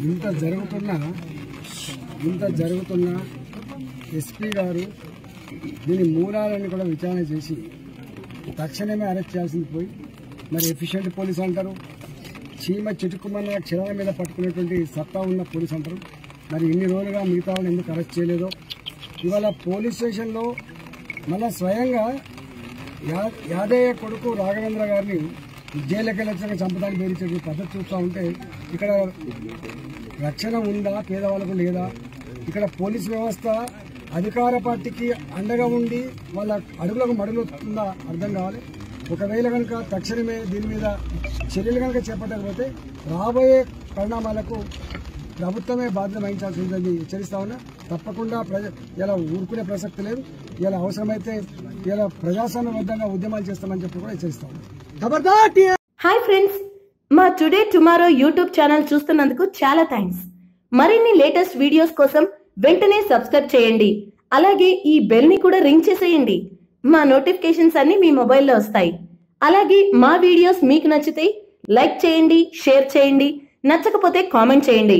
ఇంత జరుగుతున్నా ఎస్పీ గారు దీని మూలాలను కూడా విచారణ చేసి తక్షణమే అరెస్ట్ చేయాల్సింది పోయి మరి ఎఫిషియెంట్ పోలీస్ అంటారు, చీమ చిటుకుమన్న క్షణాల మీద పట్టుకునేటువంటి సత్తా ఉన్న పోలీస్ అంటారు. మరి ఇన్ని రోజులుగా మిగతా వాళ్ళని ఎందుకు అరెస్ట్ చేయలేదో ఇవాళ పోలీస్ స్టేషన్లో మళ్ళా స్వయంగా యాదయ్య కొడుకు రాఘవేంద్ర గారిని జైలుకి వెళ్ళొచ్చాక చంపడానికి బెదిరించే పద్ధతి చూస్తూ ఉంటే ఇక్కడ రక్షణ ఉందా పేదవాళ్ళకు లేదా? ఇక్కడ పోలీస్ వ్యవస్థ అధికార పార్టీకి అండగా ఉండి వాళ్ళ అడుగులకు మడుగుతుందా అర్థం కావాలి. ఒకవేళ కనుక తక్షణమే దీని మీద చర్యలు కనుక చేపట్టకపోతే రాబోయే పరిణామాలకు ప్రభుత్వమే బాధ్యత వహించాల్సి ఉందని హెచ్చరిస్తా ఉన్నా. తప్పకుండా ఇలా ఊరుకునే ప్రసక్తి లేదు. ఇలా అవసరమైతే ఇలా ప్రజాస్వామ్యబద్ధంగా ఉద్యమాలు చేస్తామని చెప్పి కూడా హెచ్చరిస్తా ఉన్నా. హాయ్ ఫ్రెండ్స్, మా టుడే టుమారో యూట్యూబ్ ఛానల్ చూస్తున్నందుకు చాలా థ్యాంక్స్. మరిన్ని లేటెస్ట్ వీడియోస్ కోసం వెంటనే సబ్స్క్రైబ్ చేయండి. అలాగే ఈ బెల్ ని కూడా రింగ్ చేసేయండి. మా నోటిఫికేషన్స్ అన్ని మీ మొబైల్లో వస్తాయి. అలాగే మా వీడియోస్ మీకు నచ్చితే లైక్ చేయండి, షేర్ చేయండి, నచ్చకపోతే కామెంట్ చేయండి.